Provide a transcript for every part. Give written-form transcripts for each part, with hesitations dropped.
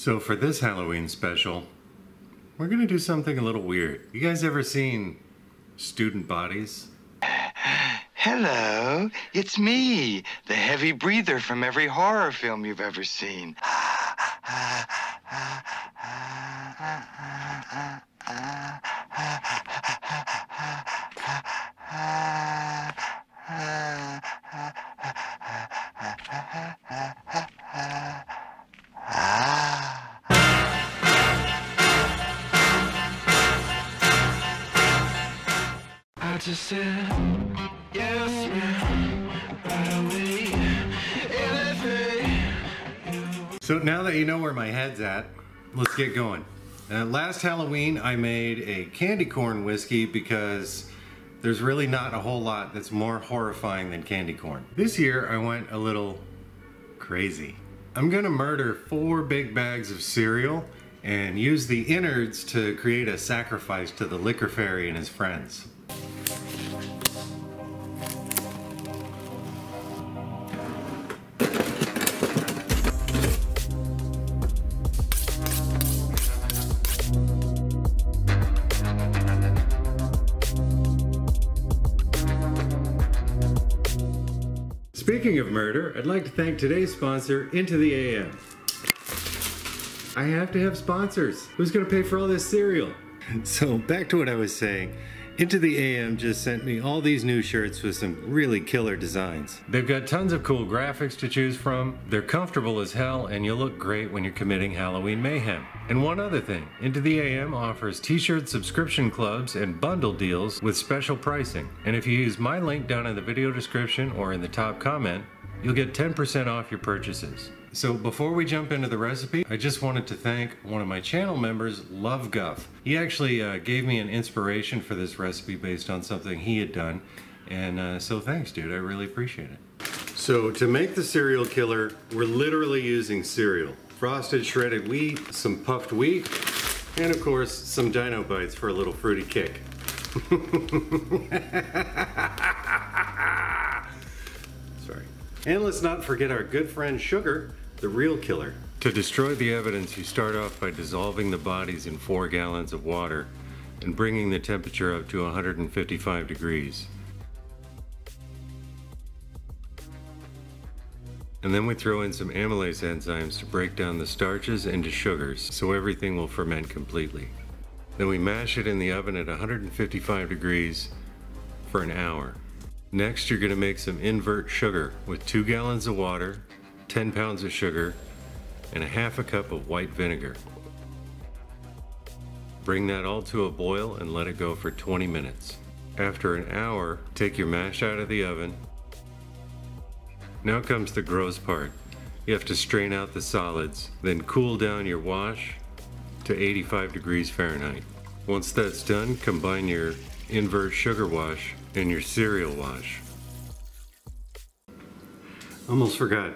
So for this Halloween special, we're gonna do something a little weird. You guys ever seen student bodies? Hello, it's me, the heavy breather from every horror film you've ever seen. I just said, yes, ma'am, right away, anything. So now that you know where my head's at, let's get going. Last Halloween I made a candy corn whiskey because there's really not a whole lot that's more horrifying than candy corn. This year I went a little crazy. I'm gonna murder 4 big bags of cereal and use the innards to create a sacrifice to the liquor fairy and his friends. Speaking of murder, I'd like to thank today's sponsor, Into the AM. I have to have sponsors. Who's gonna pay for all this cereal? So back to what I was saying. Into the AM just sent me all these new shirts with some really killer designs. They've got tons of cool graphics to choose from. They're comfortable as hell, and you'll look great when you're committing Halloween mayhem. And one other thing, Into the AM offers t-shirt subscription clubs and bundle deals with special pricing. And if you use my link down in the video description or in the top comment, you'll get 10% off your purchases. So before we jump into the recipe, I just wanted to thank one of my channel members, Love Guff. He actually gave me an inspiration for this recipe based on something he had done. And so thanks, dude, I really appreciate it. So to make the cereal killer, we're literally using cereal. Frosted shredded wheat, some puffed wheat, and of course, some Dino Bites for a little fruity kick. Sorry. And let's not forget our good friend sugar, the real killer. To destroy the evidence, you start off by dissolving the bodies in 4 gallons of water and bringing the temperature up to 155 degrees. And then we throw in some amylase enzymes to break down the starches into sugars so everything will ferment completely. Then we mash it in the oven at 155 degrees for an hour. Next, you're going to make some invert sugar with 2 gallons of water, 10 pounds of sugar, and a half a cup of white vinegar. Bring that all to a boil and let it go for 20 minutes. After an hour, take your mash out of the oven. Now comes the gross part. You have to strain out the solids, then cool down your wash to 85 degrees Fahrenheit. Once that's done, combine your invert sugar wash and your cereal wash. Almost forgot.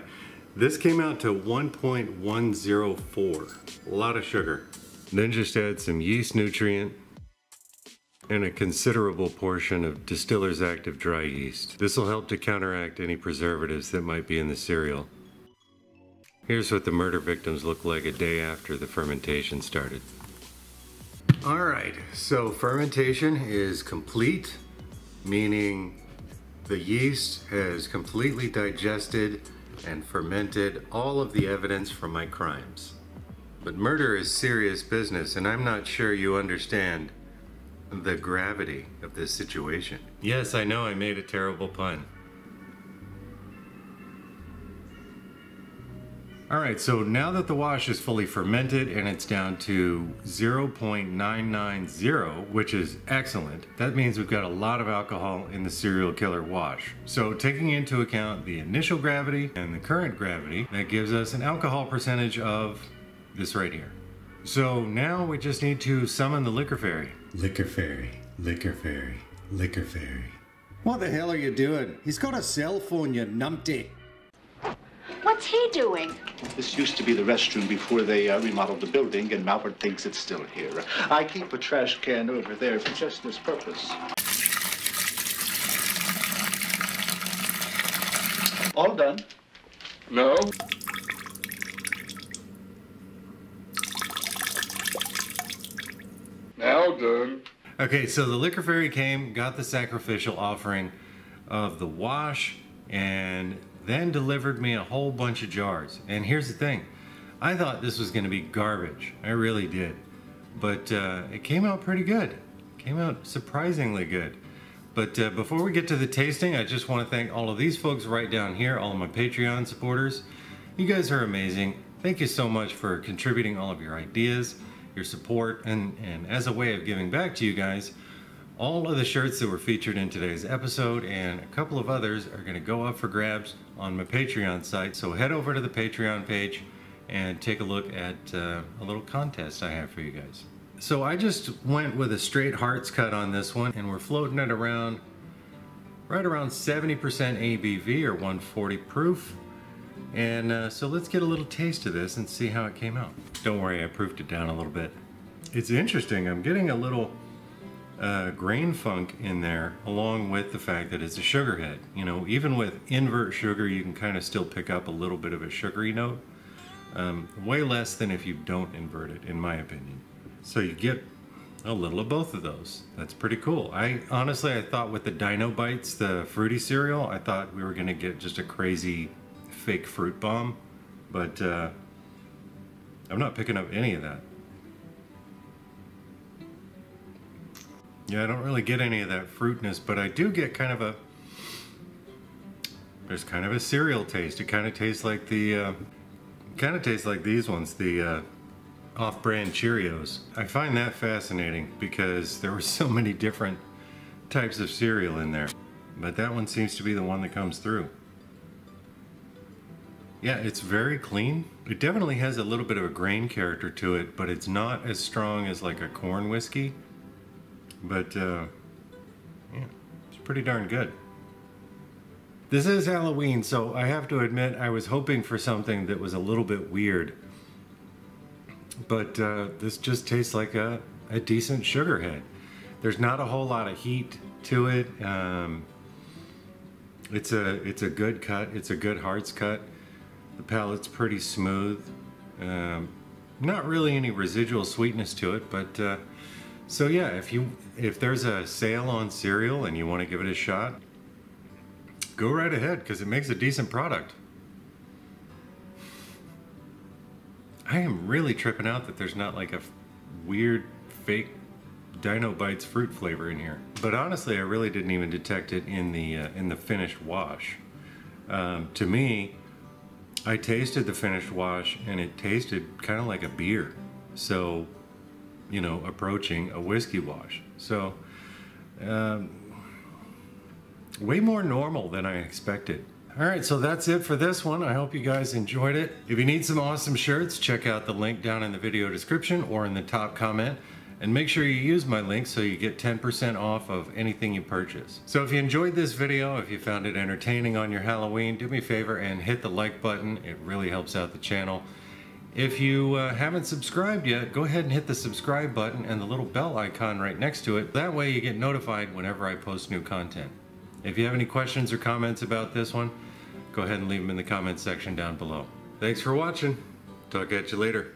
This came out to 1.104. A lot of sugar. Then just add some yeast nutrient and a considerable portion of distiller's active dry yeast. This will help to counteract any preservatives that might be in the cereal. Here's what the murder victims look like a day after the fermentation started. Alright, so fermentation is complete, meaning the yeast has completely digested and fermented all of the evidence from my crimes. But murder is serious business, and I'm not sure you understand the gravity of this situation. Yes, I know I made a terrible pun. Alright, so now that the wash is fully fermented and it's down to 0.990, which is excellent, that means we've got a lot of alcohol in the cereal killer wash. So taking into account the initial gravity and the current gravity, that gives us an alcohol percentage of this right here. So now we just need to summon the liquor fairy. Liquor fairy, liquor fairy, liquor fairy. What the hell are you doing? He's got a cell phone, you numpty. What's he doing? This used to be the restroom before they remodeled the building, and Malvern thinks it's still here. I keep a trash can over there for just this purpose. All done? No? Well done. Okay, so the Liquor Fairy came, got the sacrificial offering of the wash, and then delivered me a whole bunch of jars. And here's the thing, I thought this was going to be garbage. I really did. But it came out pretty good. It came out surprisingly good. But before we get to the tasting, I just want to thank all of these folks right down here, all of my Patreon supporters. You guys are amazing. Thank you so much for contributing all of your ideas, your support, and as a way of giving back to you guys, all of the shirts that were featured in today's episode and a couple of others are going to go up for grabs on my Patreon site. So head over to the Patreon page and take a look at a little contest I have for you guys. So I just went with a straight hearts cut on this one, and we're floating it around right around 70% ABV or 140 proof. And so let's get a little taste of this and see how it came out. Don't worry, I proofed it down a little bit. It's interesting, I'm getting a little grain funk in there, along with the fact that it's a sugar head. You know, even with invert sugar, you can kind of still pick up a little bit of a sugary note. Way less than if you don't invert it, in my opinion. So you get a little of both of those. That's pretty cool. Honestly, I thought with the Dino Bites, the fruity cereal, I thought we were gonna get just a crazy fake fruit bomb, but I'm not picking up any of that. Yeah, I don't really get any of that fruitness, but I do get kind of there's kind of a cereal taste. It kind of tastes like the, these ones, the off-brand Cheerios. I find that fascinating because there were so many different types of cereal in there, but that one seems to be the one that comes through. Yeah, it's very clean. It definitely has a little bit of a grain character to it, but it's not as strong as like a corn whiskey. But yeah, it's pretty darn good. This is Halloween, so I have to admit I was hoping for something that was a little bit weird. But this just tastes like a decent sugar head. There's not a whole lot of heat to it. It's a good cut. It's a good hearts cut. The palate's pretty smooth. Not really any residual sweetness to it, but so yeah, if there's a sale on cereal and you want to give it a shot, go right ahead, because it makes a decent product. I am really tripping out that there's not like a weird fake Dino Bites fruit flavor in here. But honestly, I really didn't even detect it in the finished wash. To me, I tasted the finished wash and it tasted kind of like a beer. So, you know, approaching a whiskey wash. So, way more normal than I expected. Alright, so that's it for this one. I hope you guys enjoyed it. If you need some awesome shirts, check out the link down in the video description or in the top comment. And make sure you use my link so you get 10% off of anything you purchase. So if you enjoyed this video, if you found it entertaining on your Halloween, do me a favor and hit the like button. It really helps out the channel. If you haven't subscribed yet, go ahead and hit the subscribe button and the little bell icon right next to it. That way you get notified whenever I post new content. If you have any questions or comments about this one, go ahead and leave them in the comments section down below. Thanks for watching. Talk at you later.